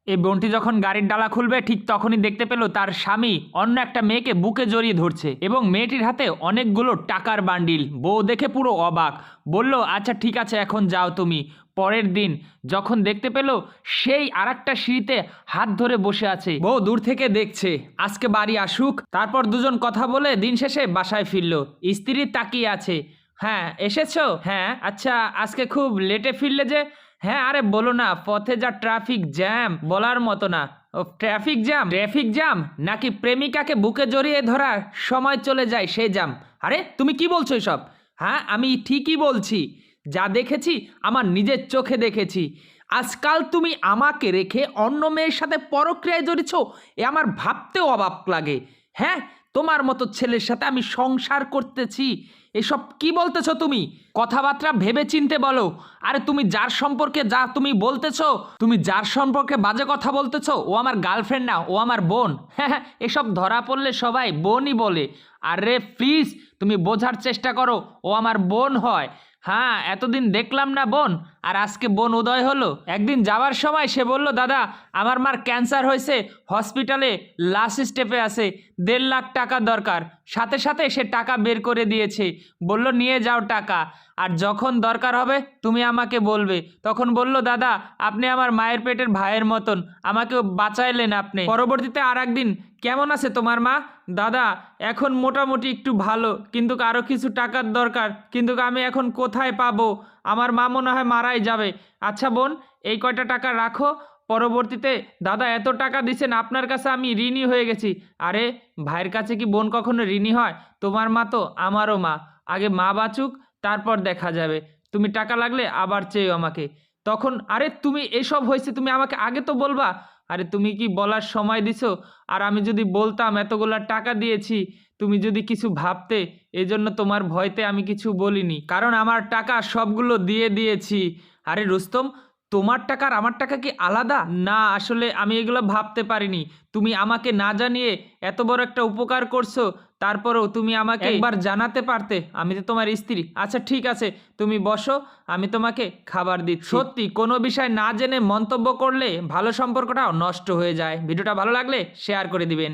এই বোনটি যখন গাড়ির ডালা খুলবে ঠিক তখনই দেখতে পেল তার স্বামী অন্য একটা মেয়েকে বুকে জড়িয়ে ধরছে এবং মেয়েটির হাতে অনেকগুলো টাকার বান্ডিল। বউ দেখে পুরো অবাক, বলল আচ্ছা ঠিক আছে এখন যাও তুমি। পরের দিন যখন দেখতে পেল সেই আরেকটা সিঁড়িতে হাত ধরে বসে আছে, বউ দূর থেকে দেখছে আজকে বাড়ি আসুক, তারপর দুজন কথা বলে দিন শেষে বাসায় ফিরল। স্ত্রী তাকিয়ে আছে, হ্যাঁ এসেছো, হ্যাঁ আচ্ছা আজকে খুব লেটে ফিরলে যে? হ্যাঁ আরে বলো না, পথে যা ট্রাফিক জ্যাম বলার মতো না। ও ট্রাফিক জ্যাম? ট্রাফিক জ্যাম নাকি প্রেমিকাকে বুকে জড়িয়ে ধরার সময় চলে যায় সেই জ্যাম? আরে তুমি কি বলছো এসব? হ্যাঁ আমি ঠিকই বলছি, যা দেখেছি আমার নিজের চোখে দেখেছি। আজকাল তুমি আমাকে রেখে অন্য মেয়ের সাথে পরক্রিয়ায় জড়িয়েছ, এ আমার ভাবতেও অবাক লাগে। হ্যাঁ তোমার মতো ছেলের সাথে আমি সংসার করতেছি, এসব কি বলতেছো তুমি? কথাবার্তা ভেবে চিনতে বলো। আরে তুমি যার সম্পর্কে যা তুমি বলতেছো, তুমি যার সম্পর্কে বাজে কথা বলতেছো, ও আমার গার্লফ্রেন্ড না, ও আমার বোন। হ্যাঁ এসব ধরা পড়লে সবাই বোনই বলে। আরে প্লিজ তুমি বোঝার চেষ্টা করো, ও আমার বোন হয়। হ্যাঁ এতদিন দেখলাম না বোন, আর আজকে বোন উদয় হলো। একদিন যাওয়ার সময় সে বলল দাদা আমার মার ক্যান্সার হয়েছে, হসপিটালে লাস্ট স্টেপে আছে, 1.5 লাখ টাকা দরকার। সাথে সাথে সে টাকা বের করে দিয়েছে, বলল নিয়ে যাও টাকা, আর যখন দরকার হবে তুমি আমাকে বলবে। তখন বলল দাদা আপনি আমার মায়ের পেটের ভাইয়ের মতন, আমাকে বাঁচাইলেন আপনি। পরবর্তীতে আর একদিন, কেমন আছে তোমার মা? দাদা এখন মোটামুটি একটু ভালো, কিন্তু আরও কিছু টাকার দরকার, কিন্তু আমি এখন কোথায় পাবো? আমার মা মনে হয় মারাই যাবে। আচ্ছা বোন এই কয়টা টাকা রাখো, পরবর্তীতে দাদা এত টাকা দিচ্ছেন আপনার কাছে আমি ঋণী হয়ে গেছি। আরে ভাইয়ের কাছে কি বোন কখনো ঋণী হয়? তোমার মা তো আমারও মা, আগে মা বাঁচুক তারপর দেখা যাবে, তুমি টাকা লাগলে আবার চেয়েও আমাকে। তখন আরে তুমি এসব হয়েছে তুমি আমাকে আগে তো বলবা। আরে তুমি কি বলার সময় দিছো? আর আমি যদি বলতাম এতগুলা টাকা দিয়েছি, তুমি যদি কিছু ভাবতে, এজন্য তোমার ভয়তে আমি কিছু বলিনি, কারণ আমার টাকা সবগুলো দিয়ে দিয়েছি। আরে রুস্তম তোমার টাকা আর আমার টাকা কি আলাদা? না আসলে আমি এগুলো ভাবতে পারিনি, তুমি আমাকে না জানিয়ে এত বড় একটা উপকার করছো, তারপরেও তুমি আমাকে একবার জানাতে পারতে, আমি তো তোমার স্ত্রী। আচ্ছা ঠিক আছে তুমি বসো, আমি তোমাকে খাবার দিচ্ছি। সত্যি কোনো বিষয় না জেনে মন্তব্য করলে ভালো সম্পর্কটাও নষ্ট হয়ে যায়। ভিডিওটা ভালো লাগলে শেয়ার করে দিবেন।